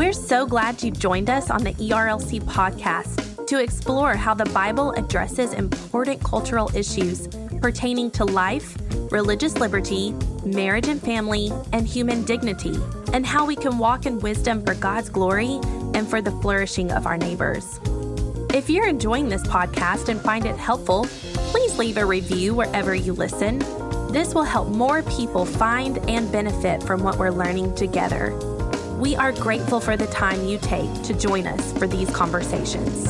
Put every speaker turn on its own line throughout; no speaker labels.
We're so glad you've joined us on the ERLC podcast to explore how the Bible addresses important cultural issues pertaining to life, religious liberty, marriage and family, and human dignity, and how we can walk in wisdom for God's glory and for the flourishing of our neighbors. If you're enjoying this podcast and find it helpful, please leave a review wherever you listen. This will help more people find and benefit from what we're learning together. We are grateful for the time you take to join us for these conversations.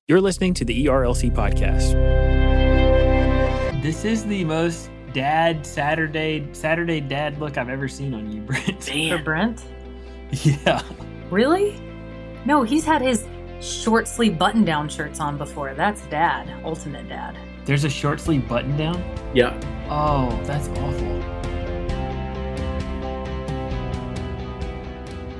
You're listening to the ERLC podcast.
This is the most dad Saturday dad look I've ever seen on you, Brent.
For Brent?
Yeah.
Really? No, he's had his short sleeve button down shirts on before. That's dad, ultimate dad.
There's a short sleeve button down?
Yeah.
Oh, that's awful.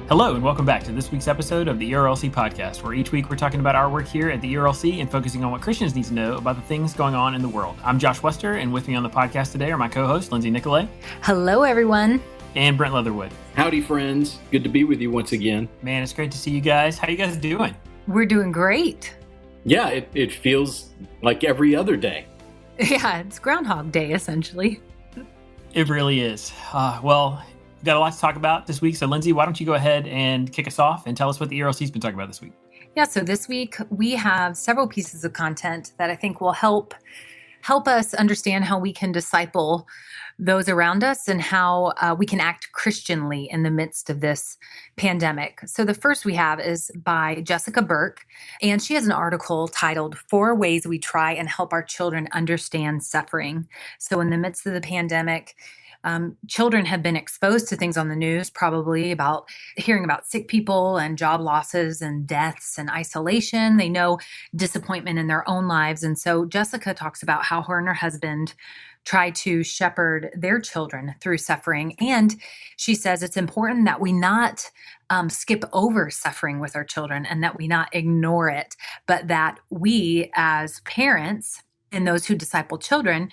Hello, and welcome back to this week's episode of the ERLC podcast, where each week we're talking about our work here at the ERLC and focusing on what Christians need to know about the things going on in the world. I'm Josh Wester, and with me on the podcast today are my co-hosts, Lindsay Nicolay.
Hello, everyone.
And Brent Leatherwood.
Howdy, friends. Good to be with you once again.
Man, it's great to see you guys. How you guys doing?
We're doing great.
Yeah, it feels like every other day.
Yeah, it's Groundhog Day, essentially.
It really is. Well, we've got a lot to talk about this week. So, Lindsay, why don't you go ahead and kick us off and tell us what the ERLC's been talking about this week?
Yeah, so this week we have several pieces of content that I think will help us understand how we can disciple those around us and how we can act Christianly in the midst of this pandemic. So the first we have is by Jessica Burke, and she has an article titled 4 Ways We Try and Help Our Children Understand Suffering. So in the midst of the pandemic, children have been exposed to things on the news, probably about hearing about sick people and job losses and deaths and isolation. They know disappointment in their own lives. And so Jessica talks about how her and her husband try to shepherd their children through suffering. And she says it's important that we not skip over suffering with our children and that we not ignore it, but that we as parents and those who disciple children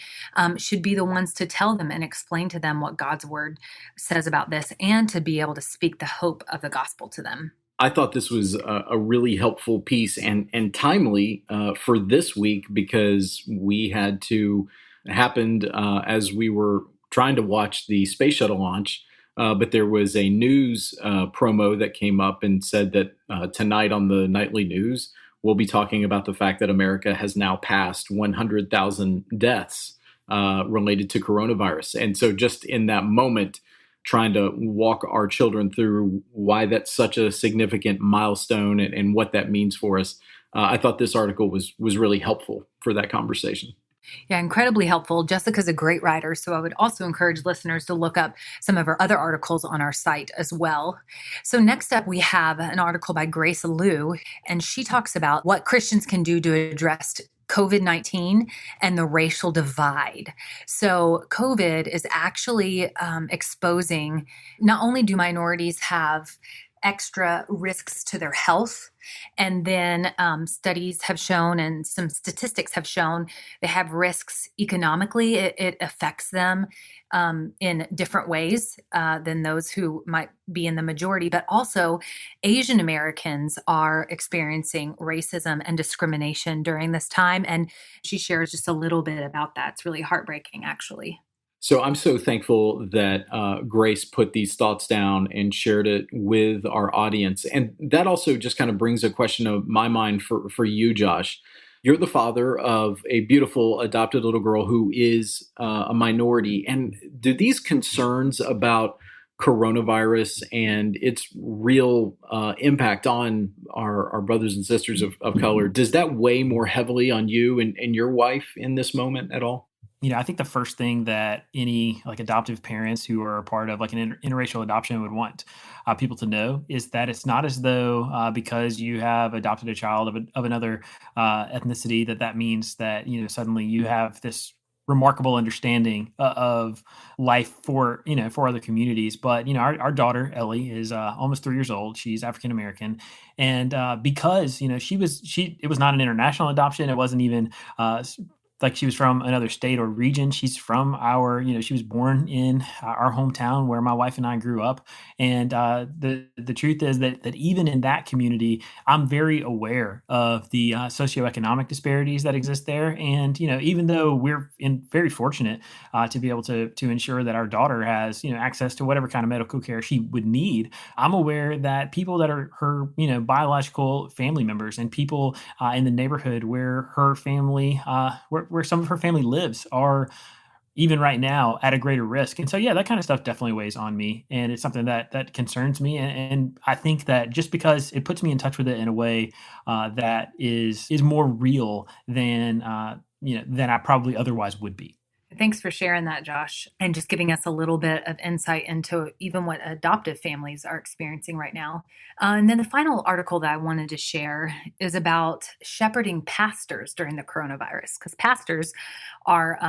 should be the ones to tell them and explain to them what God's word says about this and to be able to speak the hope of the gospel to them.
I thought this was a really helpful piece and timely for this week because we had to happened as we were trying to watch the space shuttle launch. But there was a news promo that came up and said that tonight on the nightly news, we'll be talking about the fact that America has now passed 100,000 deaths related to coronavirus. And so just in that moment, trying to walk our children through why that's such a significant milestone and what that means for us, I thought this article was really helpful for that conversation.
Yeah, incredibly helpful. Jessica's a great writer, so I would also encourage listeners to look up some of her other articles on our site as well. So next up, we have an article by Grace Liu, and she talks about what Christians can do to address COVID-19 and the racial divide. So COVID is actually exposing, not only do minorities have extra risks to their health, and then studies have shown and some statistics have shown they have risks economically. It affects them in different ways than those who might be in the majority. But also Asian Americans are experiencing racism and discrimination during this time. And she shares just a little bit about that. It's really heartbreaking, actually.
So I'm so thankful that Grace put these thoughts down and shared it with our audience. And that also just kind of brings a question of my mind for you, Josh. You're the father of a beautiful adopted little girl who is a minority. And do these concerns about coronavirus and its real impact on our brothers and sisters of color, does that weigh more heavily on you and your wife in this moment at all?
I think the first thing that any adoptive parents who are a part of an interracial adoption would want people to know is that it's not as though because you have adopted a child of another ethnicity that means that suddenly you have this remarkable understanding of life for other communities. But our daughter Ellie is almost 3 years old. She's African American, and because it was not an international adoption. It wasn't even like she was from another state or region. She's from she was born in our hometown where my wife and I grew up. And the truth is that even in that community, I'm very aware of the socioeconomic disparities that exist there. And even though we're very fortunate to be able to ensure that our daughter has access to whatever kind of medical care she would need, I'm aware that people that are her biological family members and people in the neighborhood where her family where some of her family lives are even right now at a greater risk. And so, yeah, that kind of stuff definitely weighs on me. And it's something that concerns me. And I think that just because it puts me in touch with it in a way that is more real than I probably otherwise would be.
Thanks for sharing that, Josh, and just giving us a little bit of insight into even what adoptive families are experiencing right now. And then the final article that I wanted to share is about shepherding pastors during the coronavirus, because pastors are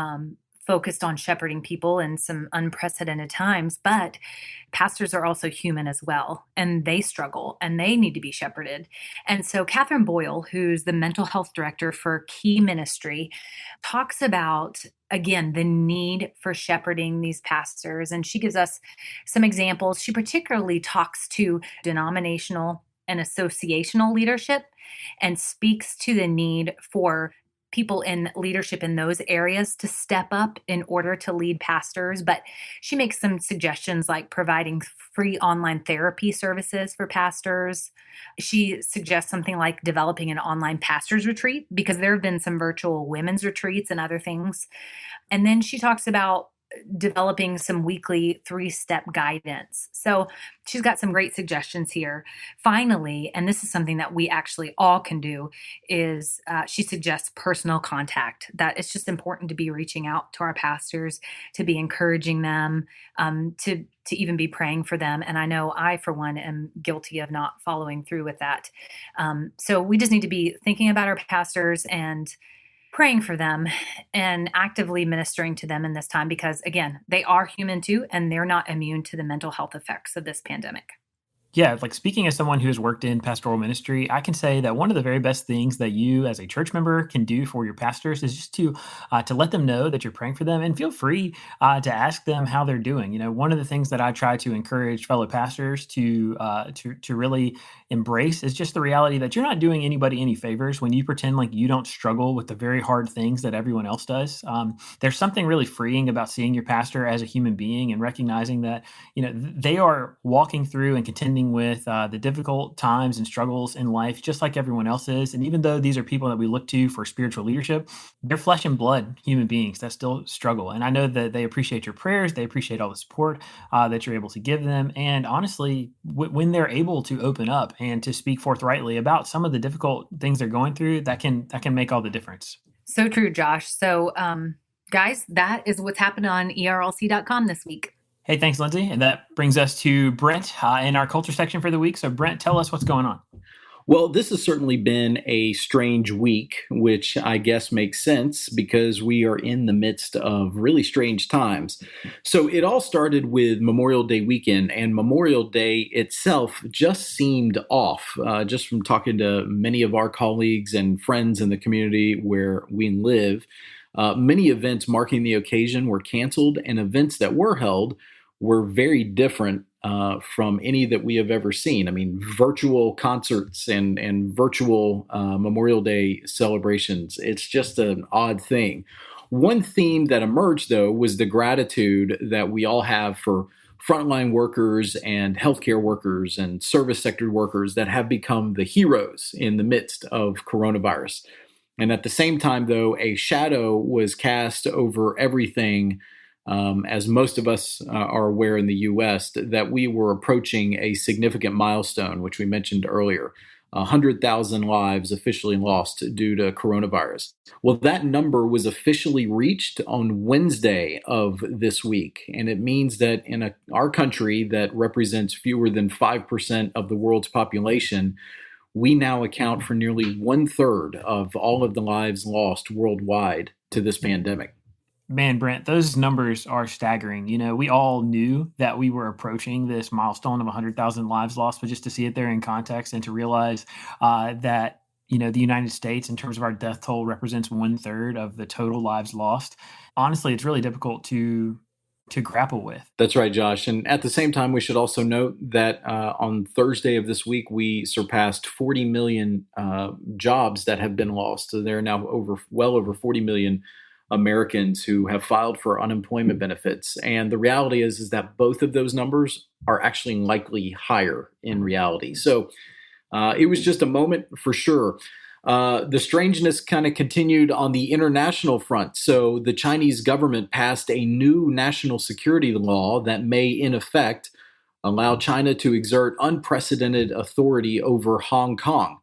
focused on shepherding people in some unprecedented times, but pastors are also human as well, and they struggle and they need to be shepherded. And so Catherine Boyle, who's the mental health director for Key Ministry, talks about, again, the need for shepherding these pastors. And she gives us some examples. She particularly talks to denominational and associational leadership and speaks to the need for people in leadership in those areas to step up in order to lead pastors. But she makes some suggestions like providing free online therapy services for pastors. She suggests something like developing an online pastors retreat, because there have been some virtual women's retreats and other things. And then she talks about developing some weekly 3-step guidance. So she's got some great suggestions here. Finally, and this is something that we actually all can do, is she suggests personal contact, that it's just important to be reaching out to our pastors, to be encouraging them, to even be praying for them. And I know I, for one, am guilty of not following through with that. So we just need to be thinking about our pastors and praying for them and actively ministering to them in this time, because again, they are human too, and they're not immune to the mental health effects of this pandemic.
Yeah, like speaking as someone who has worked in pastoral ministry, I can say that one of the very best things that you as a church member can do for your pastors is just to let them know that you're praying for them, and feel free to ask them how they're doing. One of the things that I try to encourage fellow pastors to really embrace is just the reality that you're not doing anybody any favors when you pretend like you don't struggle with the very hard things that everyone else does. There's something really freeing about seeing your pastor as a human being and recognizing that they are walking through and contending with the difficult times and struggles in life, just like everyone else is. And even though these are people that we look to for spiritual leadership, they're flesh and blood human beings that still struggle. And I know that they appreciate your prayers. They appreciate all the support that you're able to give them. And honestly, when they're able to open up and to speak forthrightly about some of the difficult things they're going through, that can make all the difference.
So true, Josh. So guys, that is what's happened on ERLC.com this week.
Hey, thanks, Lindsay. And that brings us to Brent in our culture section for the week. So Brent, tell us what's going on.
Well, this has certainly been a strange week, which I guess makes sense because we are in the midst of really strange times. So it all started with Memorial Day weekend, and Memorial Day itself just seemed off, just from talking to many of our colleagues and friends in the community where we live. Many events marking the occasion were canceled, and events that were held were very different from any that we have ever seen. I mean, virtual concerts and virtual Memorial Day celebrations. It's just an odd thing. One theme that emerged, though, was the gratitude that we all have for frontline workers and healthcare workers and service sector workers that have become the heroes in the midst of coronavirus. And at the same time, though, a shadow was cast over everything, as most of us are aware in the U.S., that we were approaching a significant milestone, which we mentioned earlier. 100,000 lives officially lost due to coronavirus. Well, that number was officially reached on Wednesday of this week. And it means that in our country that represents fewer than 5% of the world's population, we now account for nearly 1/3 of all of the lives lost worldwide to this pandemic.
Man, Brent, those numbers are staggering. We all knew that we were approaching this milestone of 100,000 lives lost, but just to see it there in context and to realize that, the United States, in terms of our death toll, represents 1/3 of the total lives lost. Honestly, it's really difficult to grapple with.
That's right, Josh. And at the same time, we should also note that on Thursday of this week, we surpassed 40 million jobs that have been lost. So there are now well over 40 million Americans who have filed for unemployment benefits. And the reality is that both of those numbers are actually likely higher in reality. So it was just a moment for sure. The strangeness kind of continued on the international front. So the Chinese government passed a new national security law that may, in effect, allow China to exert unprecedented authority over Hong Kong.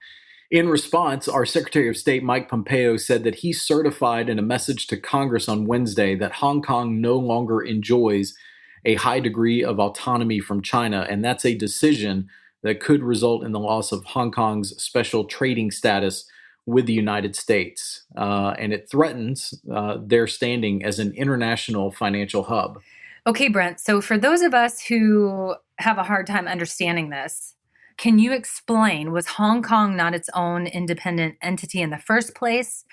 In response, our Secretary of State, Mike Pompeo, said that he certified in a message to Congress on Wednesday that Hong Kong no longer enjoys a high degree of autonomy from China, and that's a decision that could result in the loss of Hong Kong's special trading status with the United States. And it threatens their standing as an international financial hub.
Okay, Brent. So for those of us who have a hard time understanding this, can you explain, was Hong Kong not its own independent entity in the first place?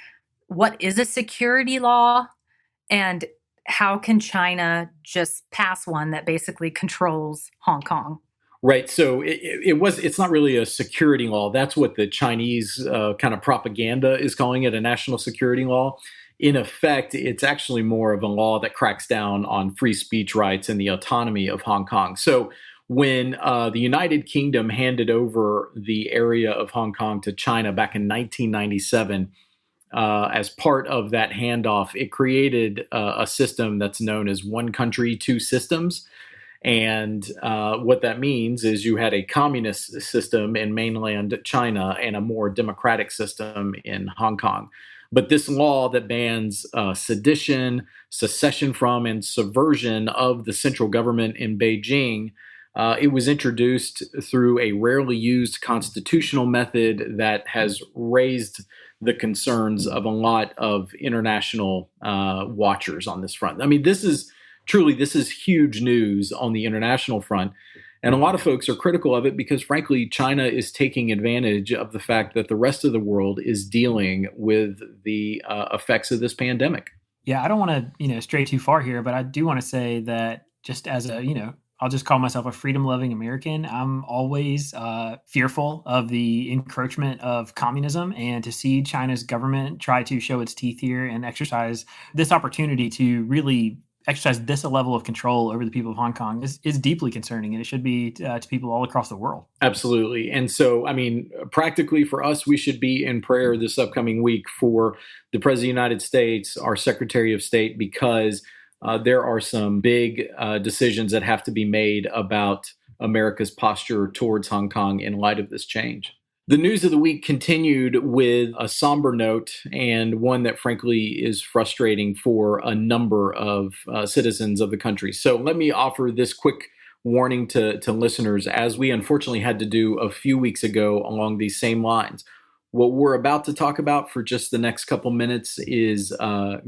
What is a security law? And how can China just pass one that basically controls Hong Kong?
Right. So it's not really a security law. That's what the Chinese kind of propaganda is calling it, a national security law. In effect, it's actually more of a law that cracks down on free speech rights and the autonomy of Hong Kong. So when the United Kingdom handed over the area of Hong Kong to China back in 1997, as part of that handoff, it created a system that's known as one country, two systems. And what that means is you had a communist system in mainland China and a more democratic system in Hong Kong. But this law that bans sedition, secession from, and subversion of the central government in Beijing, it was introduced through a rarely used constitutional method that has raised the concerns of a lot of international watchers on this front. I mean, this is huge news on the international front. And a lot of folks are critical of it because, frankly, China is taking advantage of the fact that the rest of the world is dealing with the effects of this pandemic.
Yeah, I don't want to, stray too far here, but I do want to say that just as a, I'll just call myself a freedom-loving American. I'm always fearful of the encroachment of communism, and to see China's government try to show its teeth here and exercise this opportunity to really exercise this level of control over the people of Hong Kong is deeply concerning, and it should be to people all across the world.
Absolutely. And so, I mean, practically for us, we should be in prayer this upcoming week for the President of the United States, our Secretary of State, because there are some big decisions that have to be made about America's posture towards Hong Kong in light of this change. The news of the week continued with a somber note, and one that frankly is frustrating for a number of citizens of the country. So let me offer this quick warning to listeners, as we unfortunately had to do a few weeks ago along these same lines. What we're about to talk about for just the next couple minutes is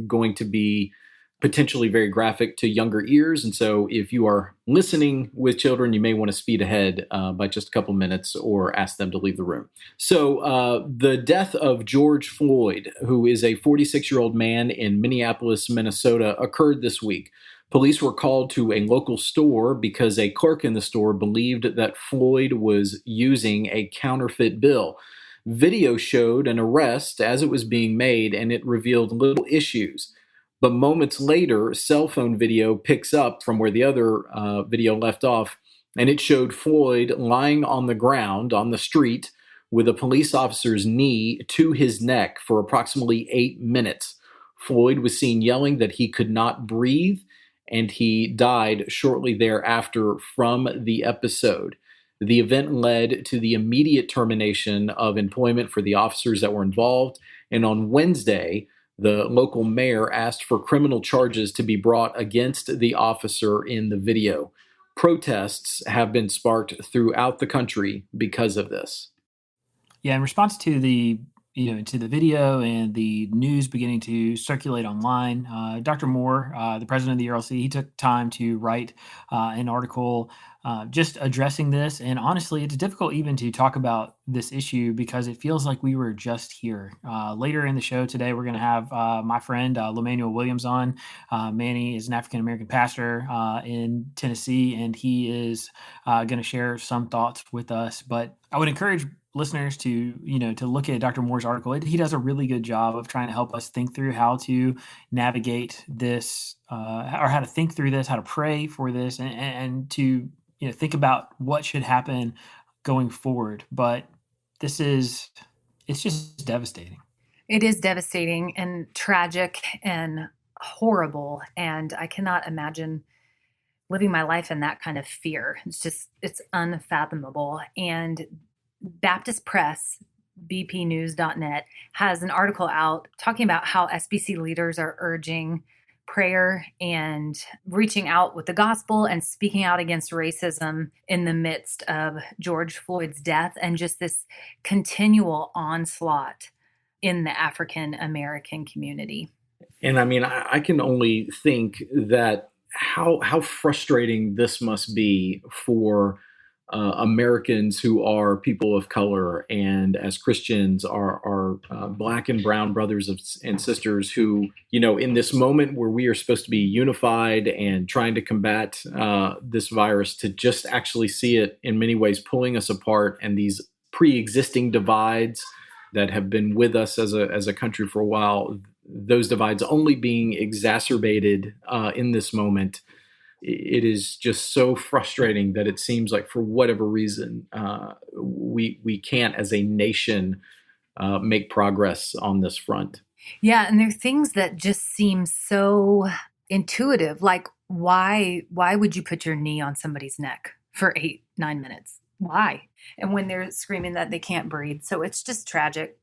going to be potentially very graphic to younger ears. And so if you are listening with children, you may want to speed ahead by just a couple minutes or ask them to leave the room. So the death of George Floyd, who is a 46-year-old man in Minneapolis, Minnesota, occurred this week. Police were called to a local store because a clerk in the store believed that Floyd was using a counterfeit bill. Video showed an arrest as it was being made, and it revealed little issues. But moments later, cell phone video picks up from where the other video left off, and it showed Floyd lying on the ground on the street with a police officer's knee to his neck for approximately 8 minutes. Floyd was seen yelling that he could not breathe, and he died shortly thereafter from the episode. The event led to the immediate termination of employment for the officers that were involved, and on Wednesday, the local mayor asked for criminal charges to be brought against the officer in the video. Protests have been sparked throughout the country because of this.
Yeah, in response to the into the video and the news beginning to circulate online, Dr. Moore, the president of the ERLC, he took time to write an article just addressing this. And honestly, it's difficult even to talk about this issue because it feels like we were just here. Later in the show today, we're going to have my friend Lemanuel Williams on. Manny is an African-American pastor in Tennessee, and he is going to share some thoughts with us. But I would encourage listeners to look at Dr. Moore's article. He does a really good job of trying to help us think through how to navigate this, or how to think through this, how to pray for this, and to think about what should happen going forward. But it's just devastating.
It is devastating and tragic and horrible, and I cannot imagine living my life in that kind of fear. It's unfathomable. And Baptist Press, bpnews.net, has an article out talking about how SBC leaders are urging prayer and reaching out with the gospel and speaking out against racism in the midst of George Floyd's death and just this continual onslaught in the African American community.
And I mean, I can only think that how frustrating this must be for Americans who are people of color and as Christians are Black and brown brothers and sisters who, in this moment where we are supposed to be unified and trying to combat this virus, to just actually see it in many ways pulling us apart, and these pre-existing divides that have been with us as a country for a while, those divides only being exacerbated in this moment. It is just so frustrating that it seems like for whatever reason, we can't as a nation make progress on this front.
Yeah, and there are things that just seem so intuitive. Like, why would you put your knee on somebody's neck for 8-9 minutes? Why? And when they're screaming that they can't breathe. So it's just tragic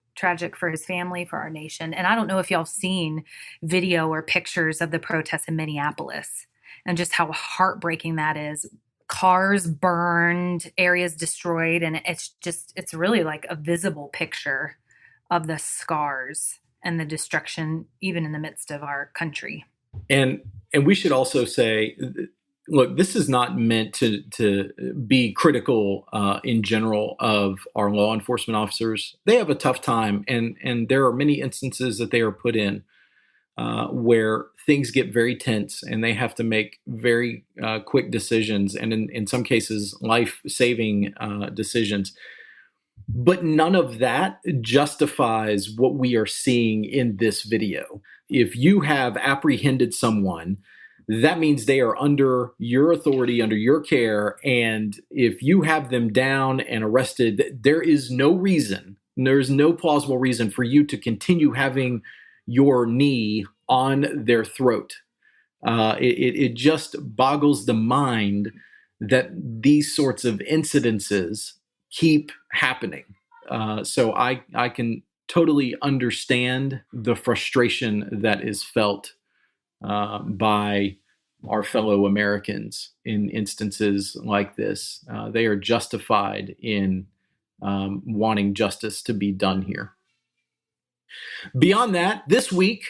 for his family, for our nation. And I don't know if y'all have seen video or pictures of the protests in Minneapolis and just how heartbreaking that is. Cars burned, areas destroyed, and it's really like a visible picture of the scars and the destruction, even in the midst of our country.
And we should also say, look, this is not meant to be critical in general of our law enforcement officers. They have a tough time, and there are many instances that they are put in where things get very tense and they have to make very quick decisions, and in some cases, life-saving decisions. But none of that justifies what we are seeing in this video. If you have apprehended someone, that means they are under your authority, under your care. And if you have them down and arrested, there is no plausible reason for you to continue having your knee on their throat. It just boggles the mind that these sorts of incidences keep happening. So I can totally understand the frustration that is felt by our fellow Americans in instances like this. They are justified in wanting justice to be done here. Beyond that, this week,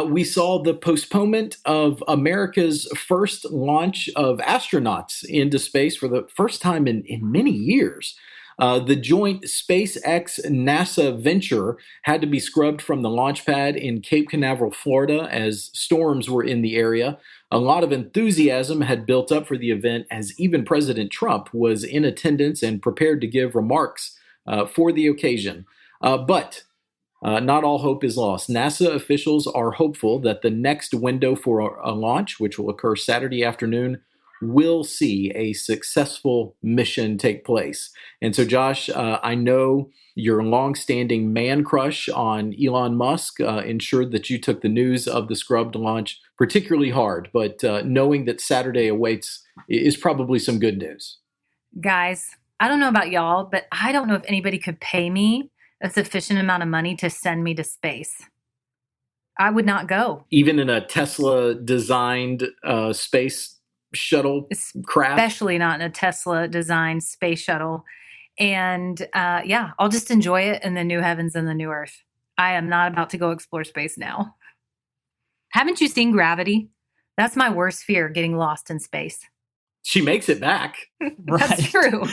we saw the postponement of America's first launch of astronauts into space for the first time in many years. The joint SpaceX-NASA venture had to be scrubbed from the launch pad in Cape Canaveral, Florida, as storms were in the area. A lot of enthusiasm had built up for the event, as even President Trump was in attendance and prepared to give remarks for the occasion. But not all hope is lost. NASA officials are hopeful that the next window for a launch, which will occur Saturday afternoon, will see a successful mission take place. And so, Josh, I know your longstanding man crush on Elon Musk ensured that you took the news of the scrubbed launch particularly hard, but knowing that Saturday awaits is probably some good news.
Guys, I don't know about y'all, but I don't know if anybody could pay me a sufficient amount of money to send me to space. I would not go. Even
in a Tesla-designed space shuttle craft?
Especially not in a Tesla-designed space shuttle. And I'll just enjoy it in the new heavens and the new earth. I am not about to go explore space now. Haven't you seen Gravity? That's my worst fear, getting lost in space.
She makes it back.
That's true.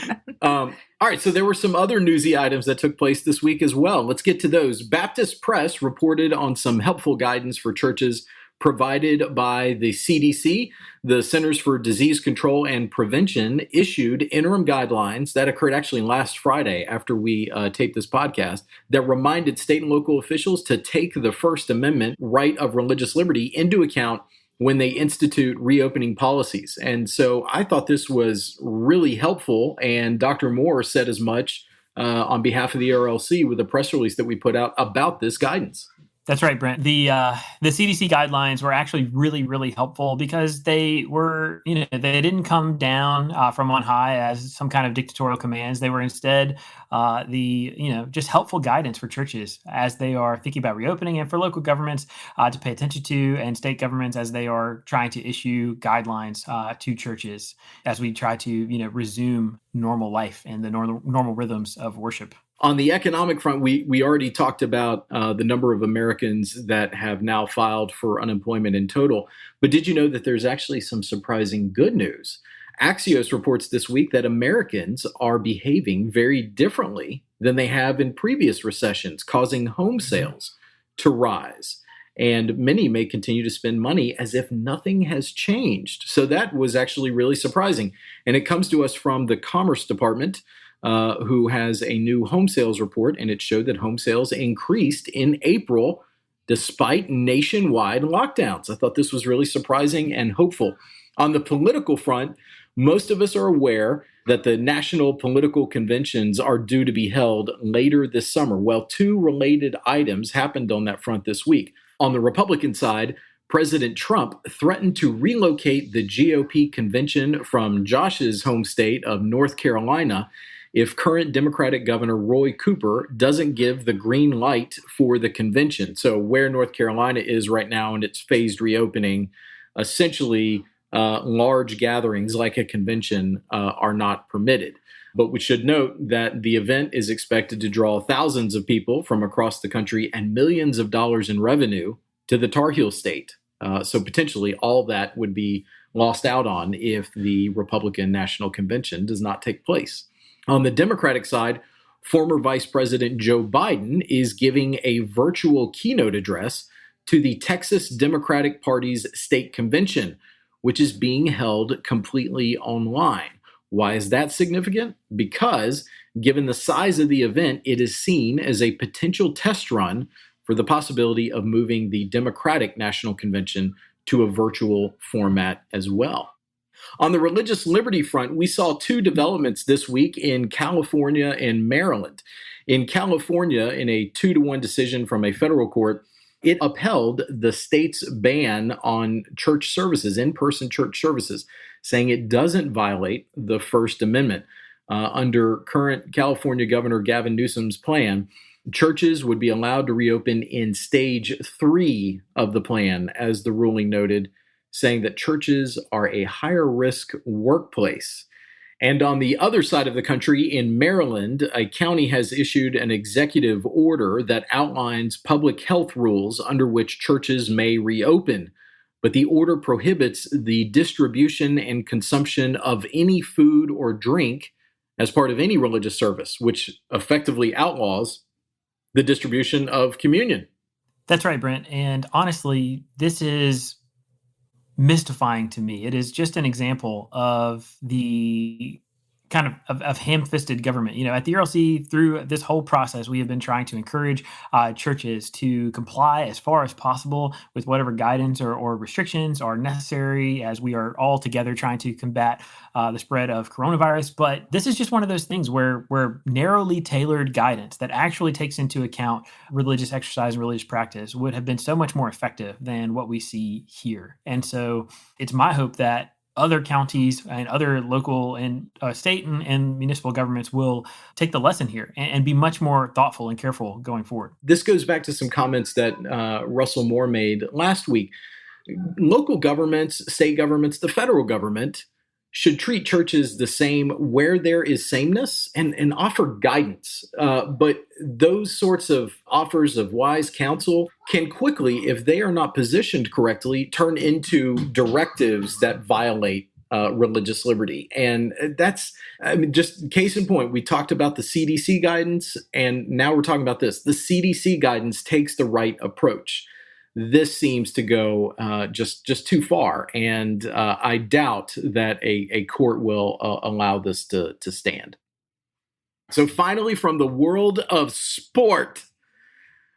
All right, so there were some other newsy items that took place this week as well. Let's get to those. Baptist Press reported on some helpful guidance for churches provided by the CDC. The Centers for Disease Control and Prevention issued interim guidelines that occurred actually last Friday after we taped this podcast that reminded state and local officials to take the First Amendment right of religious liberty into account when they institute reopening policies. And so I thought this was really helpful, and Dr. Moore said as much on behalf of the ERLC with a press release that we put out about this guidance.
That's right, Brent. The CDC guidelines were actually really, really helpful because they were, they didn't come down from on high as some kind of dictatorial commands. They were instead just helpful guidance for churches as they are thinking about reopening, and for local governments to pay attention to, and state governments as they are trying to issue guidelines to churches as we try to, resume normal life and the normal rhythms of worship.
On the economic front, we already talked about the number of Americans that have now filed for unemployment in total. But did you know that there's actually some surprising good news? Axios reports this week that Americans are behaving very differently than they have in previous recessions, causing home sales to rise. And many may continue to spend money as if nothing has changed. So that was actually really surprising. And it comes to us from the Commerce Department, who has a new home sales report, and it showed that home sales increased in April despite nationwide lockdowns. I thought this was really surprising and hopeful. On the political front, most of us are aware that the national political conventions are due to be held later this summer. Well, two related items happened on that front this week. On the Republican side, President Trump threatened to relocate the GOP convention from Josh's home state of North Carolina if current Democratic Governor Roy Cooper doesn't give the green light for the convention. So where North Carolina is right now in its phased reopening, essentially large gatherings like a convention are not permitted. But we should note that the event is expected to draw thousands of people from across the country and millions of dollars in revenue to the Tar Heel state. So potentially all that would be lost out on if the Republican National Convention does not take place. On the Democratic side, former Vice President Joe Biden is giving a virtual keynote address to the Texas Democratic Party's state convention, which is being held completely online. Why is that significant? Because given the size of the event, it is seen as a potential test run for the possibility of moving the Democratic National Convention to a virtual format as well. On the religious liberty front, we saw two developments this week in California and Maryland. In California, in a 2-1 decision from a federal court, it upheld the state's ban on church services, in-person church services, saying it doesn't violate the First Amendment. Under current California Governor Gavin Newsom's plan, churches would be allowed to reopen in stage 3 of the plan, as the ruling noted, saying that churches are a higher risk workplace. And on the other side of the country, in Maryland, a county has issued an executive order that outlines public health rules under which churches may reopen. But the order prohibits the distribution and consumption of any food or drink as part of any religious service, which effectively outlaws the distribution of communion.
That's right, Brent. And honestly, this is mystifying to me. It is just an example of the kind of ham-fisted government. At the ERLC, through this whole process, we have been trying to encourage churches to comply as far as possible with whatever guidance or restrictions are necessary as we are all together trying to combat the spread of coronavirus. But this is just one of those things where narrowly tailored guidance that actually takes into account religious exercise and religious practice would have been so much more effective than what we see here. And so it's my hope that other counties and other local and state and municipal governments will take the lesson here and be much more thoughtful and careful going forward.
This goes back to some comments that Russell Moore made last week. Local governments, state governments, the federal government should treat churches the same where there is sameness and offer guidance. But those sorts of offers of wise counsel can quickly, if they are not positioned correctly, turn into directives that violate religious liberty. And that's, just case in point, we talked about the CDC guidance, and now we're talking about this. The CDC guidance takes the right approach. This seems to go just too far, and I doubt that a court will allow this to stand. So finally, from the world of sport,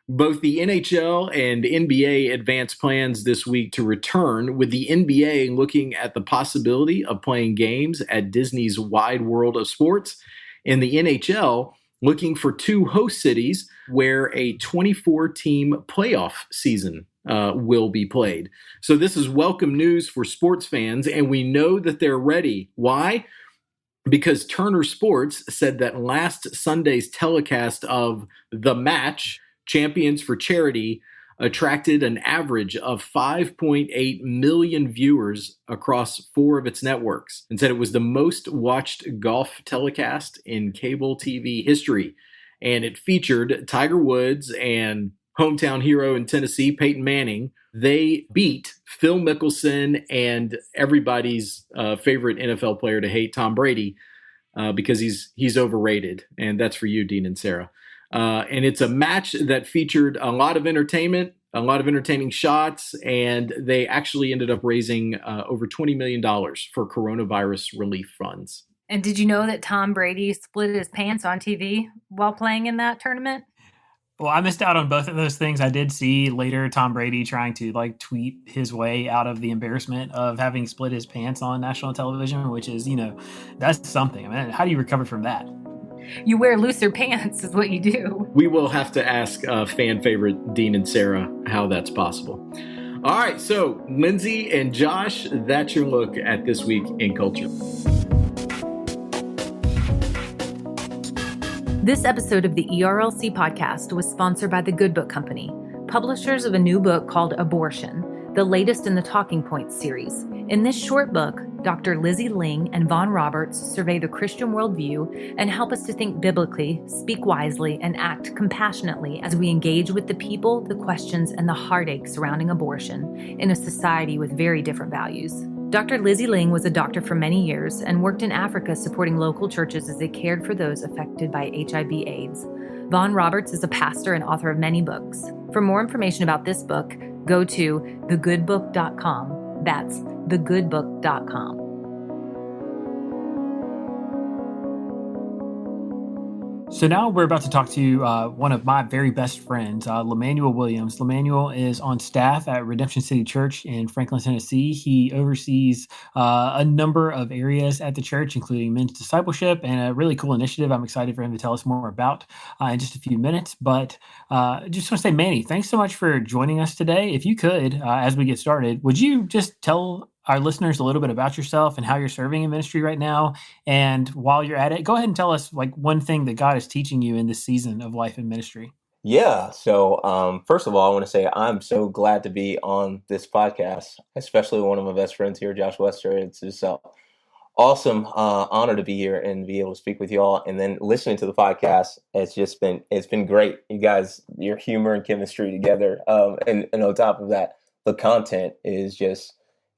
both the NHL and NBA advanced plans this week to return, with the NBA looking at the possibility of playing games at Disney's Wide World of Sports, and the NHL looking for 2 host cities where a 24-team playoff season will be played. So this is welcome news for sports fans, and we know that they're ready. Why? Because Turner Sports said that last Sunday's telecast of The Match, Champions for Charity, attracted an average of 5.8 million viewers across 4 of its networks, and said it was the most watched golf telecast in cable TV history. And it featured Tiger Woods and hometown hero in Tennessee, Peyton Manning. They beat Phil Mickelson and everybody's favorite NFL player to hate, Tom Brady, because he's overrated. And that's for you, Dean and Sarah. And it's a match that featured a lot of entertainment, a lot of entertaining shots, and they actually ended up raising over $20 million for coronavirus relief funds.
And did you know that Tom Brady split his pants on TV while playing in that tournament?
Well, I missed out on both of those things. I did see later Tom Brady trying to tweet his way out of the embarrassment of having split his pants on national television, which is, that's something. I mean, how do you recover from that?
You wear looser pants is what you do.
We will have to ask fan favorite Dean and Sarah how that's possible. All right, so Lindsay and Josh, that's your look at This Week in Culture.
This episode of the ERLC podcast was sponsored by the Good Book Company, publishers of a new book called Abortion, the latest in the Talking Points series. In this short book, Dr. Lizzie Ling and Vaughn Roberts survey the Christian worldview and help us to think biblically, speak wisely, and act compassionately as we engage with the people, the questions, and the heartache surrounding abortion in a society with very different values. Dr. Lizzie Ling was a doctor for many years and worked in Africa supporting local churches as they cared for those affected by HIV/AIDS. Vaughn Roberts is a pastor and author of many books. For more information about this book, go to thegoodbook.com. That's thegoodbook.com.
So now we're about to talk to one of my very best friends, Lemanuel Williams. Lemanuel is on staff at Redemption City Church in Franklin, Tennessee. He oversees a number of areas at the church, including men's discipleship and a really cool initiative I'm excited for him to tell us more about in just a few minutes. But just want to say, Manny, thanks so much for joining us today. If you could, as we get started, would you just tell our listeners a little bit about yourself and how you're serving in ministry right now? And while you're at it, go ahead and tell us one thing that God is teaching you in this season of life and ministry.
Yeah. So first of all, I want to say I'm so glad to be on this podcast, especially one of my best friends here, Josh Wester. It's just an awesome honor to be here and be able to speak with you all. And then listening to the podcast, it's been great. You guys, your humor and chemistry together. And on top of that, the content is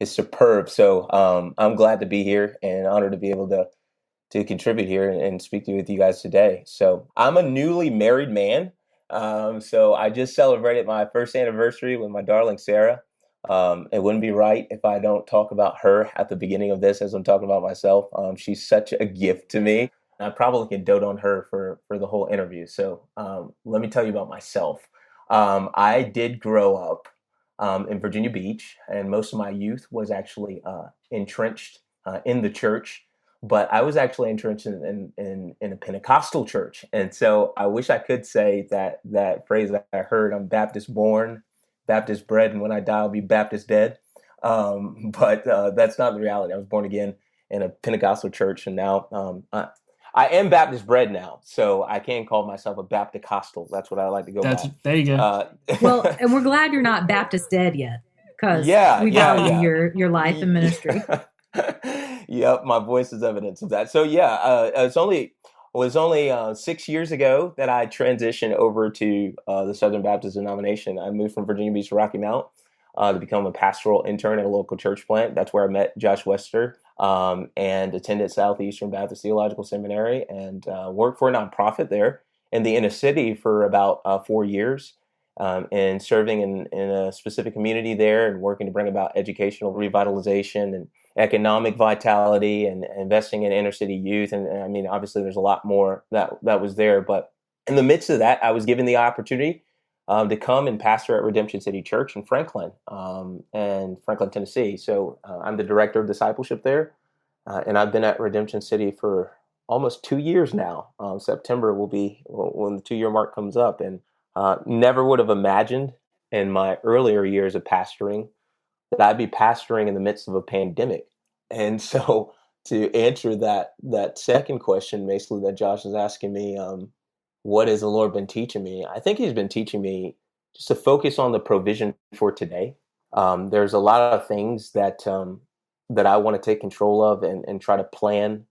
superb. So I'm glad to be here and honored to be able to contribute here and speak with you guys today. So I'm a newly married man. So I just celebrated my first anniversary with my darling Sarah. It wouldn't be right if I don't talk about her at the beginning of this as I'm talking about myself. She's such a gift to me. I probably can dote on her for the whole interview. So let me tell you about myself. I did grow up in Virginia Beach, and most of my youth was actually entrenched in the church, but I was actually entrenched in a Pentecostal church. And so I wish I could say that phrase that I heard, I'm Baptist born, Baptist bred, and when I die, I'll be Baptist dead. But that's not the reality. I was born again in a Pentecostal church, and now I am Baptist bred now, so I can call myself a Baptist-costal. That's what I like to go by.
There you go.
Well, and we're glad you're not Baptist dead yet, because we value your life and ministry.
Yep, my voice is evidence of that. So yeah, it was only 6 years ago that I transitioned over to the Southern Baptist denomination. I moved from Virginia Beach to Rocky Mount to become a pastoral intern at a local church plant. That's where I met Josh Wester, and attended Southeastern Baptist Theological Seminary, and worked for a nonprofit there in the inner city for about 4 years. And serving in a specific community there and working to bring about educational revitalization and economic vitality and investing in inner city youth. And I mean, obviously there's a lot more that was there, but in the midst of that, I was given the opportunity to come and pastor at Redemption City Church in Franklin, Tennessee. So I'm the director of discipleship there. And I've been at Redemption City for almost 2 years now. September will be when the 2-year mark comes up. And never would have imagined in my earlier years of pastoring that I'd be pastoring in the midst of a pandemic. And so to answer that second question, basically, that Josh is asking me, what has the Lord been teaching me? I think he's been teaching me just to focus on the provision for today. There's a lot of things that I want to take control of and try to plan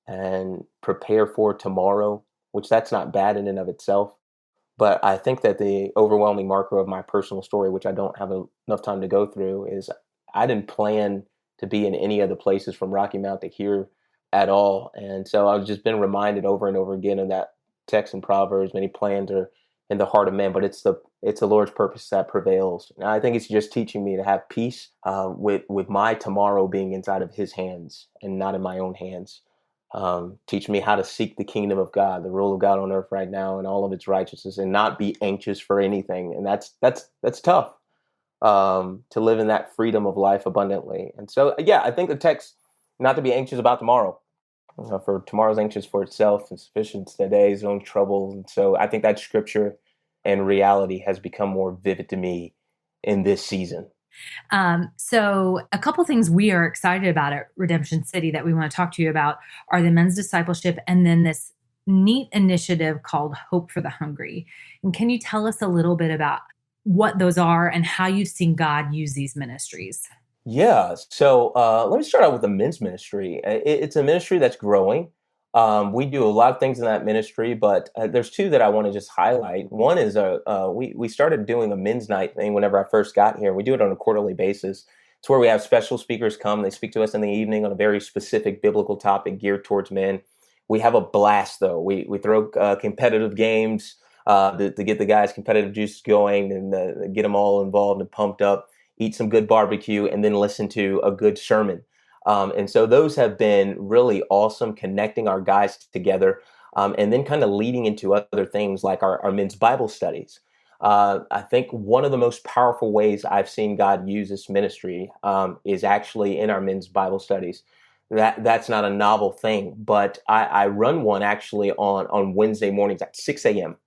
and prepare for tomorrow, which that's not bad in and of itself. But I think that the overwhelming marker of my personal story, which I don't have enough time to go through, is I didn't plan to be in any of the places from Rocky Mount to here at all. And so I've just been reminded over and over again of that text in Proverbs, many plans are in the heart of man, but it's the Lord's purpose that prevails. And I think it's just teaching me to have peace with my tomorrow being inside of his hands and not in my own hands. Teach me how to seek the kingdom of God, the rule of God on earth right now, and all of its righteousness, and not be anxious for anything. And that's tough, to live in that freedom of life abundantly. And so, yeah, I think the text, not to be anxious about tomorrow, for tomorrow's anxious for itself, and sufficient today's own trouble. And so I think that scripture and reality has become more vivid to me in this season.
So a couple things we are excited about at Redemption City that we want to talk to you about are the men's discipleship and then this neat initiative called Hope for the Hungry. And can you tell us a little bit about what those are and how you've seen God use these ministries?
Yeah. So let me start out with the men's ministry. It's a ministry that's growing. We do a lot of things in that ministry, but there's two that I want to just highlight. One is we started doing a men's night thing whenever I first got here. We do it on a quarterly basis. It's where we have special speakers come. They speak to us in the evening on a very specific biblical topic geared towards men. We have a blast, though. We throw competitive games to get the guys' competitive juices going and get them all involved and pumped up, eat some good barbecue, and then listen to a good sermon. And so those have been really awesome, connecting our guys together, and then kind of leading into other things like our men's Bible studies. I think one of the most powerful ways I've seen God use this ministry is actually in our men's Bible studies. That's not a novel thing, but I run one actually on Wednesday mornings at 6 a.m.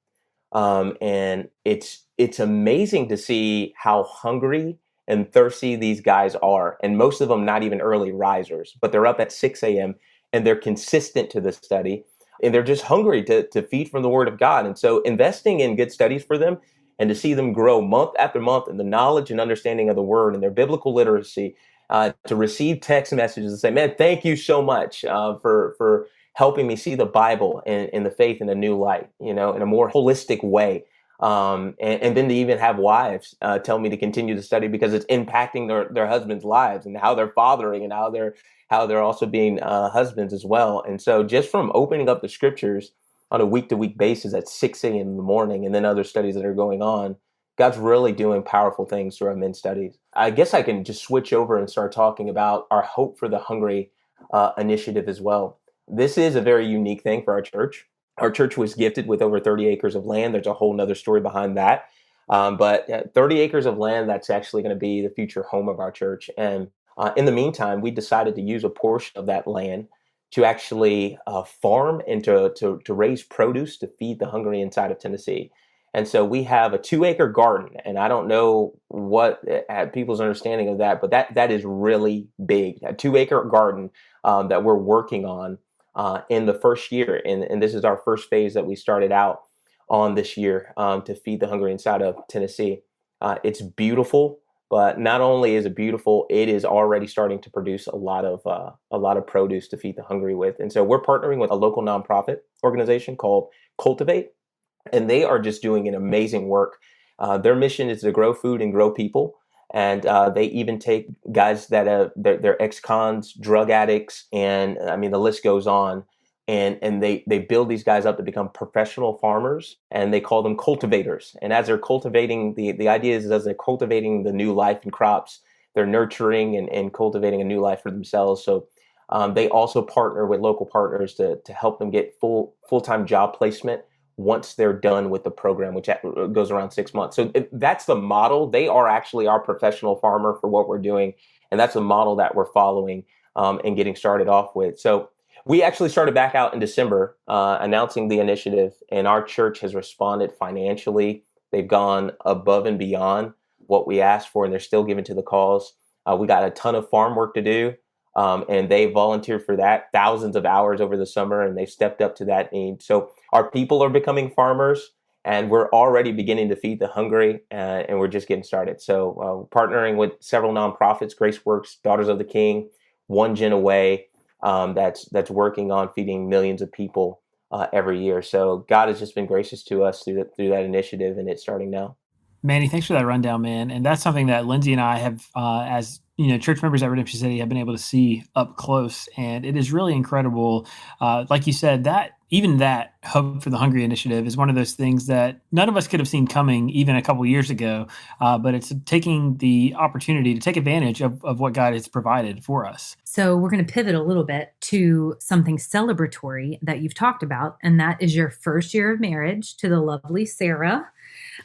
And it's amazing to see how hungry and thirsty these guys are. And most of them not even early risers, but they're up at 6 a.m. and they're consistent to the study. And they're just hungry to feed from the Word of God. And so investing in good studies for them and to see them grow month after month in the knowledge and understanding of the Word and their biblical literacy, to receive text messages and say, man, thank you so much for helping me see the Bible and the faith in a new light, in a more holistic way. And then to even have wives tell me to continue to study because it's impacting their husbands' lives and how they're fathering and how they're also being husbands as well. And so just from opening up the scriptures on a week-to-week basis at 6 a.m. in the morning and then other studies that are going on, God's really doing powerful things through our men's studies. I guess I can just switch over and start talking about our Hope for the Hungry initiative as well. This is a very unique thing for our church. Our church was gifted with over 30 acres of land. There's a whole nother story behind that. But 30 acres of land, that's actually going to be the future home of our church. And in the meantime, we decided to use a portion of that land to actually farm and to raise produce to feed the hungry inside of Tennessee. And so we have a 2-acre garden. And I don't know what people's understanding of that, but that is really big. A 2-acre garden that we're working on in the first year. And this is our first phase that we started out on this year to feed the hungry inside of Tennessee. It's beautiful. But not only is it beautiful, it is already starting to produce a lot of produce to feed the hungry with. And so we're partnering with a local nonprofit organization called Cultivate, and they are just doing an amazing work. Their mission is to grow food and grow people. And they even take guys that they're ex-cons, drug addicts, and I mean, the list goes on. And they build these guys up to become professional farmers, and they call them cultivators. And as they're cultivating, the idea is as they're cultivating the new life in crops, they're nurturing and cultivating a new life for themselves. So they also partner with local partners to help them get full-time job placement once they're done with the program, which goes around 6 months. So that's the model. They are actually our professional farmer for what we're doing. And that's the model that we're following and getting started off with. So we actually started back out in December announcing the initiative, and our church has responded financially. They've gone above and beyond what we asked for, and they're still giving to the cause. We got a ton of farm work to do, and they volunteered for that, thousands of hours over the summer, and they've stepped up to that need. So our people are becoming farmers, and we're already beginning to feed the hungry, and we're just getting started. So partnering with several nonprofits, Grace Works, Daughters of the King, One Gen Away, that's working on feeding millions of people every year. So God has just been gracious to us through that initiative, and it's starting now.
Manny, thanks for that rundown, man. And that's something that Lindsay and I have, as church members at Redemption City, have been able to see up close. And it is really incredible. Like you said, that Hope for the Hungry initiative is one of those things that none of us could have seen coming even a couple years ago. But it's taking the opportunity to take advantage of what God has provided for us.
So we're going to pivot a little bit to something celebratory that you've talked about, and that is your first year of marriage to the lovely Sarah.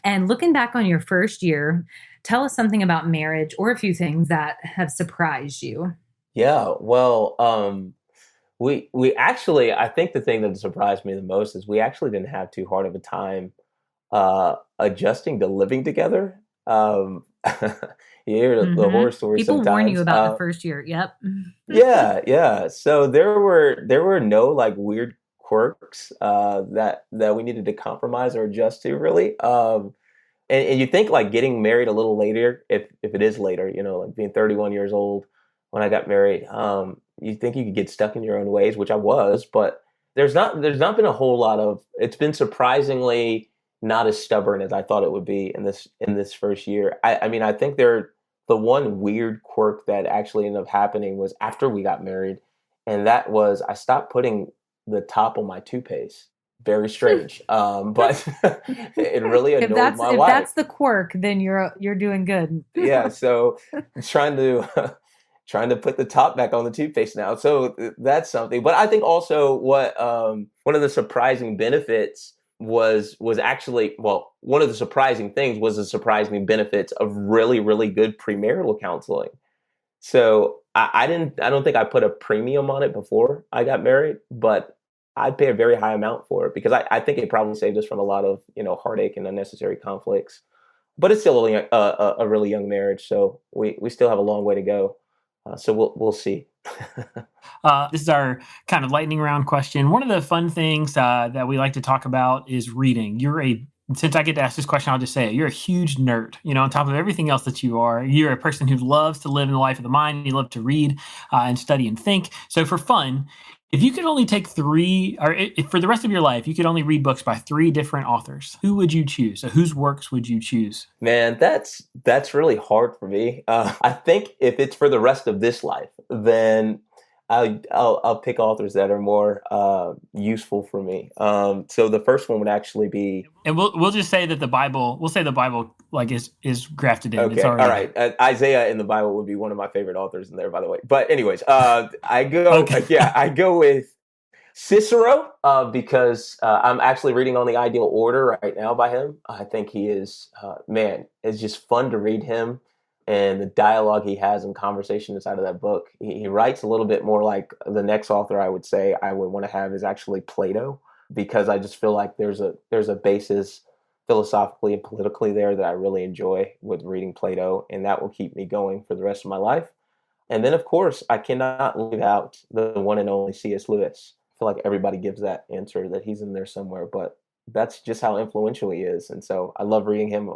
And looking back on your first year, tell us something about marriage or a few things that have surprised you.
Yeah, well, we actually, I think the thing that surprised me the most is we actually didn't have too hard of a time adjusting to living together. You hear the horror stories
People
sometimes.
warn you about the first year. Yep.
Yeah. So there were no like weird quirks that we needed to compromise or adjust to, really. And you think like getting married a little later, if it is later, like being 31 years old when I got married, you think you could get stuck in your own ways, which I was, but there's not been a whole lot of. It's been surprisingly not as stubborn as I thought it would be in this first year. I mean, I think the one weird quirk that actually ended up happening was after we got married, and that was I stopped putting the top on my toothpaste. Very strange, but it really annoyed my wife.
If that's the quirk, then you're doing good.
Yeah, so trying to put the top back on the toothpaste now. So that's something. But I think also what one of the surprising benefits was actually, well, one of the surprising things was the surprising benefits of really, really good premarital counseling. So I don't think I put a premium on it before I got married, but I'd pay a very high amount for it because I think it probably saved us from a lot of, heartache and unnecessary conflicts. But it's still only a really young marriage, so we still have a long way to go. So we'll see.
This is our kind of lightning round question. One of the fun things that we like to talk about is reading. Since I get to ask this question, I'll just say it. You're a huge nerd. On top of everything else that you are, you're a person who loves to live in the life of the mind. You love to read and study and think. So for fun, if you could only take three, or if for the rest of your life, you could only read books by 3 different authors, who would you choose? So whose works would you choose?
Man, that's really hard for me. I think if it's for the rest of this life, then I'll pick authors that are more useful for me. So the first one would actually be,
and we'll just say that the Bible like is grafted in.
Okay, all right. Isaiah in the Bible would be one of my favorite authors in there, by the way. But anyways, I go with Cicero because I'm actually reading on the Ideal Order right now by him. I think he is it's just fun to read him. And the dialogue he has and conversation inside of that book, he writes a little bit more like the next author I would say I would want to have is actually Plato, because I just feel like there's a basis philosophically and politically there that I really enjoy with reading Plato, and that will keep me going for the rest of my life. And then, of course, I cannot leave out the one and only C.S. Lewis. I feel like everybody gives that answer that he's in there somewhere, but that's just how influential he is. And so I love reading him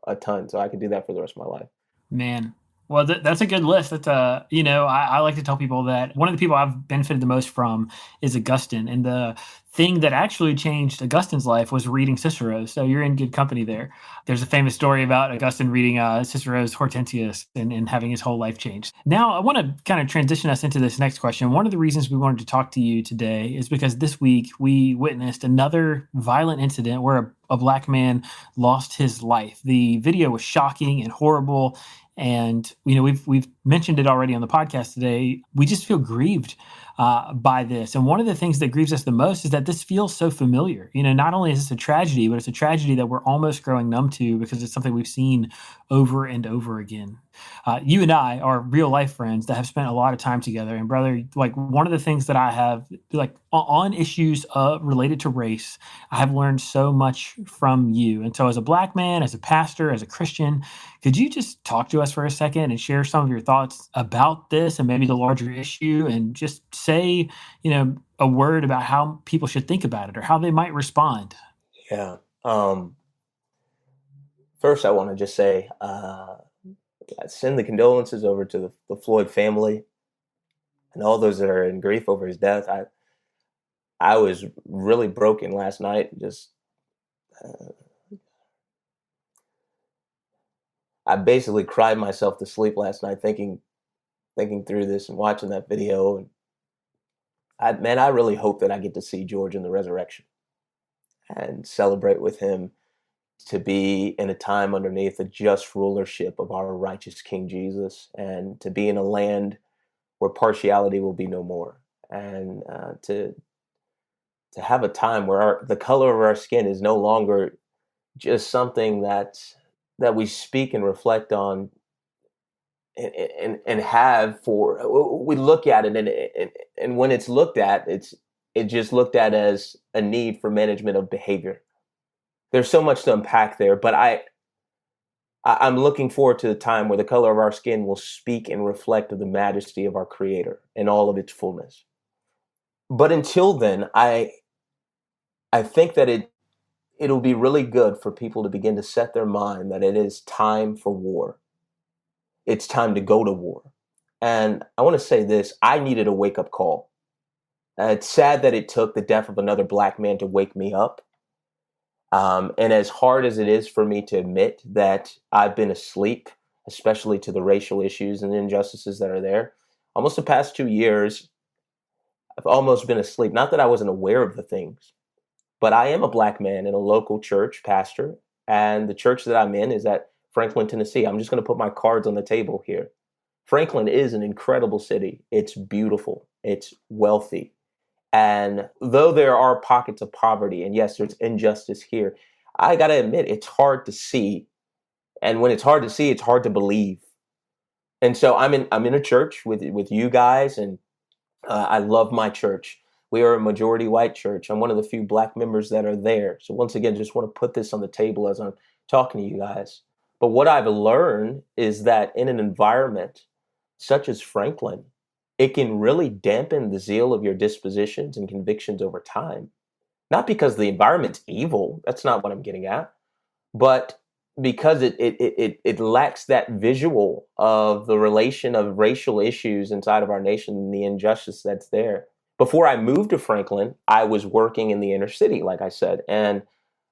a ton, so I could do that for the rest of my life.
Man. Well, that's a good list. That's I like to tell people that one of the people I've benefited the most from is Augustine, and the thing that actually changed Augustine's life was reading Cicero. So you're in good company there. There's a famous story about Augustine reading Cicero's Hortensius and having his whole life changed. Now, I want to kind of transition us into this next question. One of the reasons we wanted to talk to you today is because this week we witnessed another violent incident where a Black man lost his life. The video was shocking and horrible. And we've mentioned it already on the podcast today. We just feel grieved by this. And one of the things that grieves us the most is that this feels so familiar. Not only is this a tragedy, but it's a tragedy that we're almost growing numb to because it's something we've seen over and over again. You and I are real life friends that have spent a lot of time together. And brother, like one of the things that I have, like on issues related to race, I have learned so much from you. And so as a Black man, as a pastor, as a Christian, could you just talk to us for a second and share some of your thoughts about this and maybe the larger issue, and just say, a word about how people should think about it or how they might respond?
Yeah. First, I want to just say, I send the condolences over to the Floyd family and all those that are in grief over his death. I was really broken last night. Just I basically cried myself to sleep last night thinking through this and watching that video. And I really hope that I get to see George in the resurrection and celebrate with him, to be in a time underneath the just rulership of our righteous King Jesus, and to be in a land where partiality will be no more, and to have a time where the color of our skin is no longer just something that we speak and reflect on and have for, we look at it, and when it's looked at, it's just looked at as a need for management of behavior. There's so much to unpack there, but I'm looking forward to the time where the color of our skin will speak and reflect of the majesty of our Creator in all of its fullness. But until then, I think that it'll be really good for people to begin to set their mind that it is time for war. It's time to go to war. And I want to say this, I needed a wake-up call. It's sad that it took the death of another Black man to wake me up. And as hard as it is for me to admit that I've been asleep, especially to the racial issues and the injustices that are there, almost the past 2 years, I've almost been asleep. Not that I wasn't aware of the things, but I am a Black man in a local church, pastor, and the church that I'm in is at Franklin, Tennessee. I'm just going to put my cards on the table here. Franklin is an incredible city. It's beautiful. It's wealthy. And though there are pockets of poverty, and yes, there's injustice here, I got to admit, it's hard to see. And when it's hard to see, it's hard to believe. And so I'm in a church with you guys, and I love my church. We are a majority white church. I'm one of the few Black members that are there. So once again, just want to put this on the table as I'm talking to you guys. But what I've learned is that in an environment such as Franklin, it can really dampen the zeal of your dispositions and convictions over time. Not because the environment's evil, that's not what I'm getting at, but because it lacks that visual of the relation of racial issues inside of our nation and the injustice that's there. Before I moved to Franklin, I was working in the inner city, like I said, and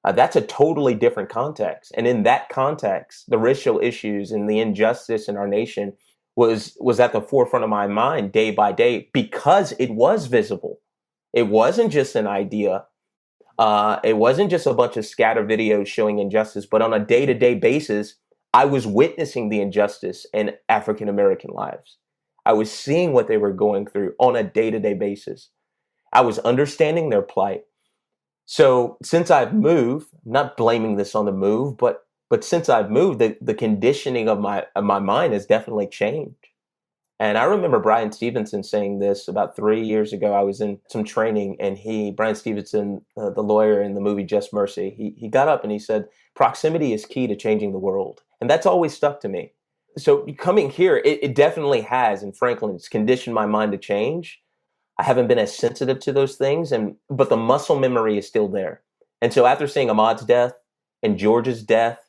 that's a totally different context. And in that context, the racial issues and the injustice in our nation was at the forefront of my mind day by day because it was visible. It wasn't just an idea. It wasn't just a bunch of scatter videos showing injustice, but on a day-to-day basis, I was witnessing the injustice in African-American lives. I was seeing what they were going through on a day-to-day basis. I was understanding their plight. So since I've moved, not blaming this on the move, but since I've moved, the conditioning of my mind has definitely changed. And I remember Brian Stevenson saying this about 3 years ago. I was in some training, and Brian Stevenson, the lawyer in the movie Just Mercy, he got up and he said, proximity is key to changing the world. And that's always stuck to me. So coming here, it definitely has, in Franklin, it's conditioned my mind to change. I haven't been as sensitive to those things, but the muscle memory is still there. And so after seeing Ahmaud's death and George's death,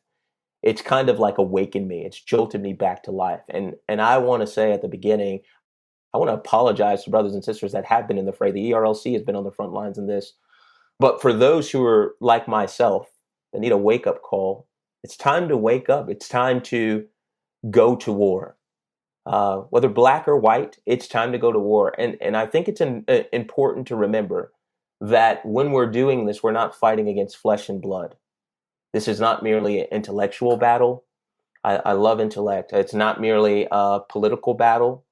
it's kind of like awakened me. It's jolted me back to life. And I want to say at the beginning, I want to apologize to brothers and sisters that have been in the fray. The ERLC has been on the front lines in this. But for those who are like myself, that need a wake-up call, it's time to wake up. It's time to go to war. Whether black or white, it's time to go to war. And I think it's important to remember that when we're doing this, we're not fighting against flesh and blood. This is not merely an intellectual battle. I love intellect. It's not merely a political battle.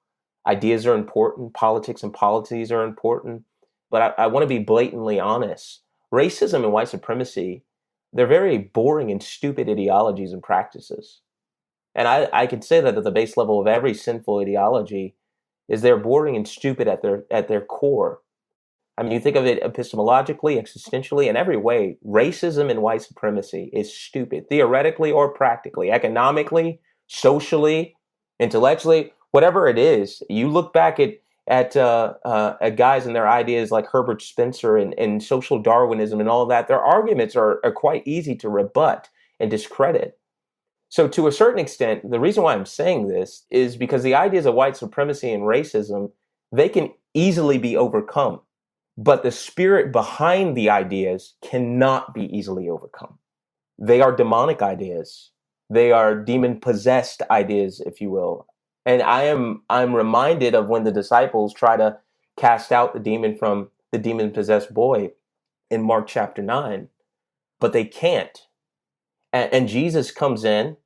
Ideas are important. Politics and policies are important. But I want to be blatantly honest. Racism and white supremacy, they're very boring and stupid ideologies and practices. And I can say that at the base level of every sinful ideology is they're boring and stupid at their core. I mean, you think of it epistemologically, existentially, in every way, racism and white supremacy is stupid, theoretically or practically, economically, socially, intellectually, whatever it is. You look back at guys and their ideas like Herbert Spencer and social Darwinism and all of that, their arguments are quite easy to rebut and discredit. So to a certain extent, the reason why I'm saying this is because the ideas of white supremacy and racism, they can easily be overcome. But the spirit behind the ideas cannot be easily overcome. They are demonic ideas. They are demon-possessed ideas, if you will. And I'm reminded of when the disciples try to cast out the demon from the demon-possessed boy in Mark chapter 9, but they can't. And Jesus comes in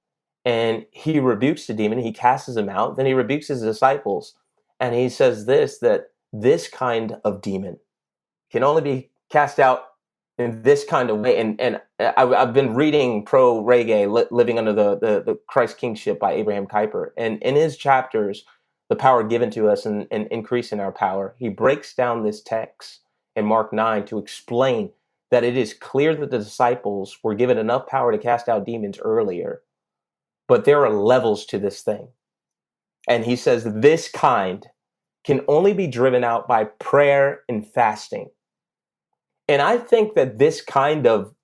and he rebukes the demon. He casts him out. Then he rebukes his disciples. And he says that this kind of demon can only be cast out in this kind of way. And I've been reading Pro Reggae, Living Under the Christ Kingship by Abraham Kuyper. And in his chapters, The Power Given to Us and Increasing Our Power, he breaks down this text in Mark 9 to explain that it is clear that the disciples were given enough power to cast out demons earlier, but there are levels to this thing. And he says this kind can only be driven out by prayer and fasting. And I think that this kind of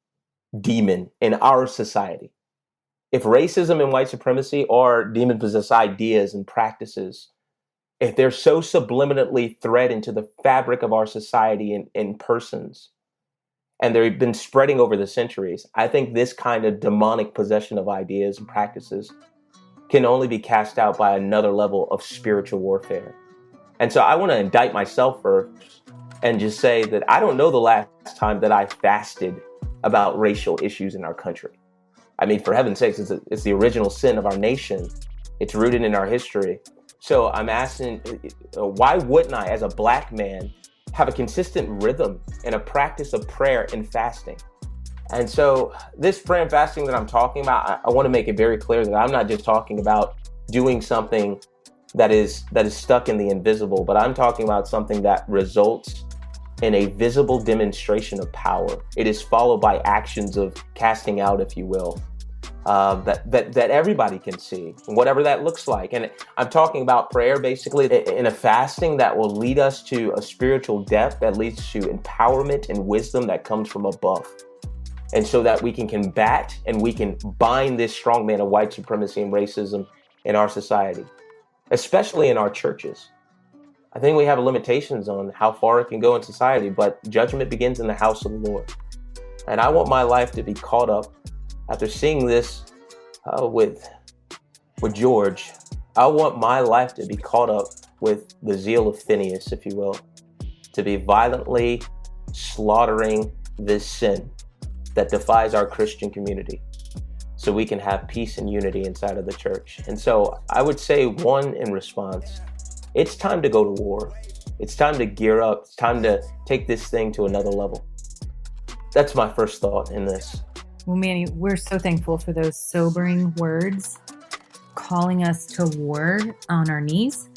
demon in our society, if racism and white supremacy are demon-possessed ideas and practices, if they're so subliminally thread into the fabric of our society and persons, and they've been spreading over the centuries, I think this kind of demonic possession of ideas and practices can only be cast out by another level of spiritual warfare. And so I want to indict myself first and just say that I don't know the last time that I fasted about racial issues in our country. I mean, for heaven's sakes, it's the original sin of our nation. It's rooted in our history. So I'm asking, why wouldn't I, as a black man, have a consistent rhythm and a practice of prayer and fasting? And so this prayer and fasting that I'm talking about, I want to make it very clear that I'm not just talking about doing something that is stuck in the invisible, but I'm talking about something that results in a visible demonstration of power. It is followed by actions of casting out, if you will, that everybody can see, whatever that looks like. And I'm talking about prayer basically in a fasting that will lead us to a spiritual depth that leads to empowerment and wisdom that comes from above. And so that we can combat and we can bind this strong man of white supremacy and racism in our society, especially in our churches. I think we have limitations on how far it can go in society, but judgment begins in the house of the Lord. And I want my life to be caught up after seeing this with George. I want my life to be caught up with the zeal of Phineas, if you will, to be violently slaughtering this sin that defies our Christian community so we can have peace and unity inside of the church. And so I would say, one, in response, it's time to go to war. It's time to gear up. It's time to take this thing to another level. That's my first thought in this.
Well, Manny, we're so thankful for those sobering words, calling us to war on our knees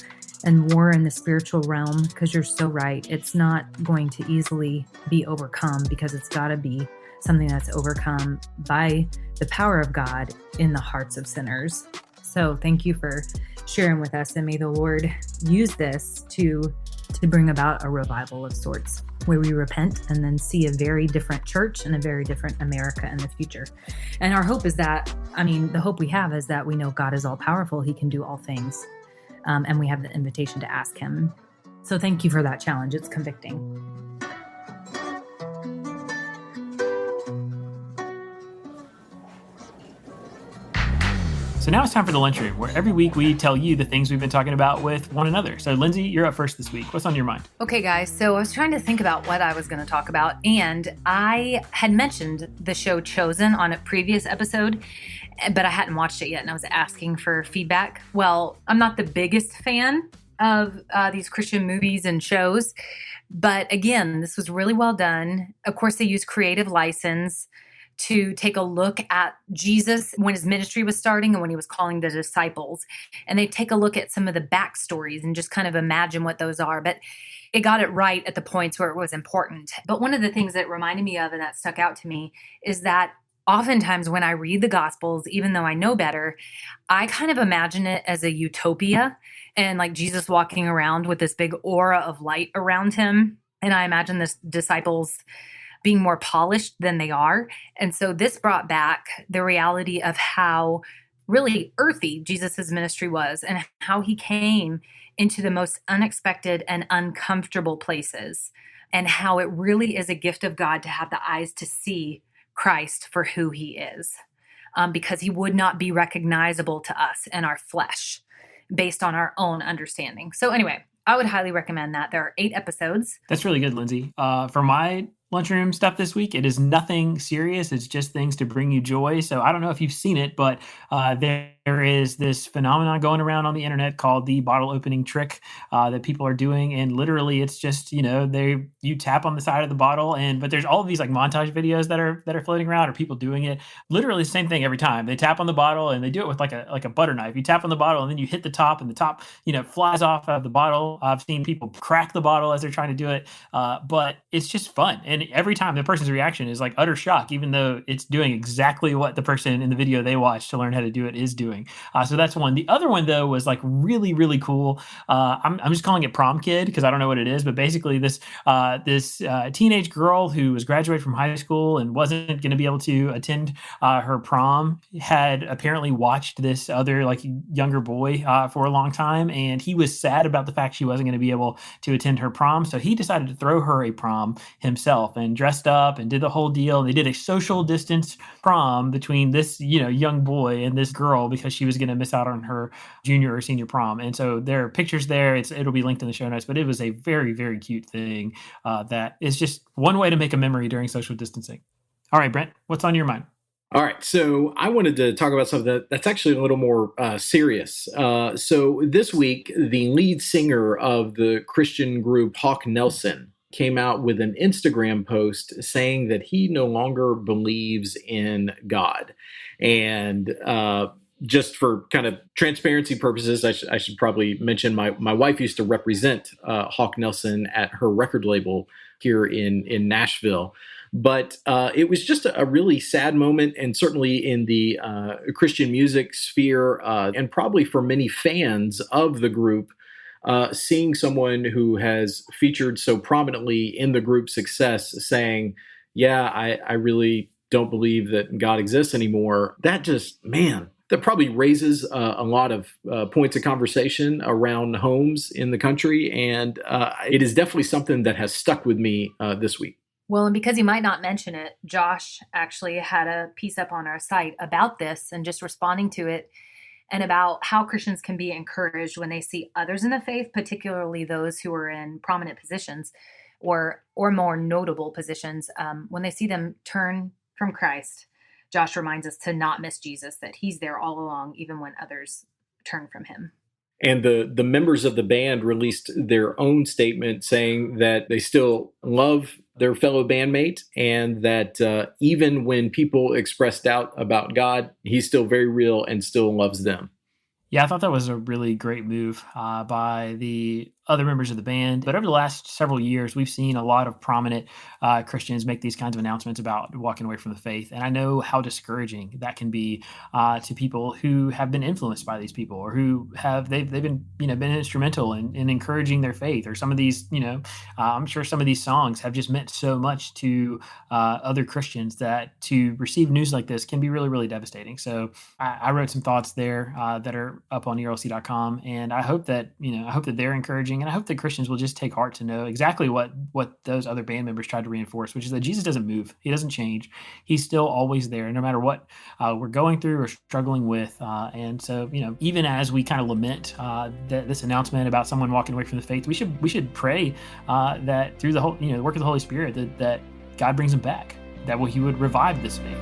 and war in the spiritual realm, because you're so right. It's not going to easily be overcome, because it's got to be something that's overcome by the power of God in the hearts of sinners. So thank you for sharing with us, and may the Lord use this to bring about a revival of sorts. where we repent and then see a very different church and a very different America in the future. And our hope is that, the hope we have is that we know God is all powerful. He can do all things. And we have the invitation to ask him. So thank you for that challenge. It's convicting.
So now it's time for the lunchroom, where every week we tell you the things we've been talking about with one another. So Lindsay, you're up first this week. What's on your mind?
Okay, guys. So I was trying to think about what I was going to talk about, and I had mentioned the show Chosen on a previous episode, but I hadn't watched it yet, and I was asking for feedback. Well, I'm not the biggest fan of these Christian movies and shows, but again, this was really well done. Of course, they use creative license to take a look at Jesus when his ministry was starting and when he was calling the disciples. And they take a look at some of the backstories and just kind of imagine what those are. But it got it right at the points where it was important. But one of the things that it reminded me of and that stuck out to me is that oftentimes when I read the Gospels, even though I know better, I kind of imagine it as a utopia and like Jesus walking around with this big aura of light around him. And I imagine the disciples being more polished than they are. And so this brought back the reality of how really earthy Jesus's ministry was and how he came into the most unexpected and uncomfortable places, and how it really is a gift of God to have the eyes to see Christ for who he is, because he would not be recognizable to us in our flesh based on our own understanding. So anyway, I would highly recommend that. There are 8 episodes.
That's really good, Lindsay. For my lunchroom stuff this week, it is nothing serious. It's just things to bring you joy. So I don't know if you've seen it, but there is this phenomenon going around on the internet called the bottle opening trick that people are doing. And literally it's just, you tap on the side of the bottle but there's all of these like montage videos that are floating around or people doing it. Literally the same thing every time. They tap on the bottle and they do it with like a butter knife. You tap on the bottle and then you hit the top and the top, flies off of the bottle. I've seen people crack the bottle as they're trying to do it. But it's just fun. And every time the person's reaction is like utter shock, even though it's doing exactly what the person in the video they watched to learn how to do it is doing. So that's one. The other one, though, was like really, really cool. I'm just calling it Prom Kid because I don't know what it is. But basically this teenage girl who was graduating from high school and wasn't going to be able to attend her prom had apparently watched this other like younger boy for a long time. And he was sad about the fact she wasn't going to be able to attend her prom. So he decided to throw her a prom himself and dressed up and did the whole deal. They did a social distance prom between this, young boy and this girl because she was going to miss out on her junior or senior prom. And so there are pictures there. It'll be linked in the show notes, but it was a very, very cute thing that is just one way to make a memory during social distancing. All right, Brent, what's on your mind?
All right, so I wanted to talk about something that's actually a little more serious. So this week, the lead singer of the Christian group Hawk Nelson came out with an Instagram post saying that he no longer believes in God. And just for kind of transparency purposes, I should probably mention my wife used to represent Hawk Nelson at her record label here in Nashville. But it was just a really sad moment, and certainly in the Christian music sphere, and probably for many fans of the group, seeing someone who has featured so prominently in the group's success saying, yeah, I really don't believe that God exists anymore. That just, man, that probably raises a lot of points of conversation around homes in the country. And it is definitely something that has stuck with me this week.
Well, and because he might not mention it, Josh actually had a piece up on our site about this and just responding to it, and about how Christians can be encouraged when they see others in the faith, particularly those who are in prominent positions or more notable positions, when they see them turn from Christ. Josh reminds us to not miss Jesus, that he's there all along, even when others turn from him.
And the members of the band released their own statement saying that they still love their fellow bandmate, and that even when people express doubt about God, he's still very real and still loves them.
Yeah, I thought that was a really great move by the other members of the band. But over the last several years, we've seen a lot of prominent Christians make these kinds of announcements about walking away from the faith. And I know how discouraging that can be to people who have been influenced by these people, or who have they've been been instrumental in encouraging their faith. Or some of these I'm sure some of these songs have just meant so much to other Christians that to receive news like this can be really, really devastating. So I wrote some thoughts there that are up on ERLC.com, and I hope that they're encouraging, and I hope that Christians will just take heart to know exactly what those other band members tried to reinforce, which is that Jesus doesn't move, he doesn't change, he's still always there, no matter what we're going through or struggling with. And so even as we kind of lament this announcement about someone walking away from the faith, we should pray that through the whole the work of the Holy Spirit that God brings him back, that he would revive this faith.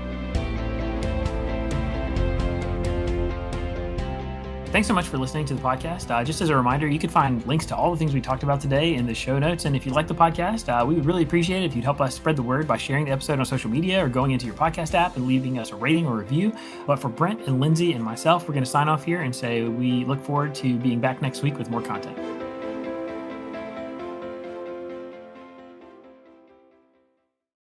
Thanks so much for listening to the podcast. Just as a reminder, you can find links to all the things we talked about today in the show notes. And if you like the podcast, we would really appreciate it if you'd help us spread the word by sharing the episode on social media or going into your podcast app and leaving us a rating or review. But for Brent and Lindsay and myself, we're going to sign off here and say we look forward to being back next week with more content.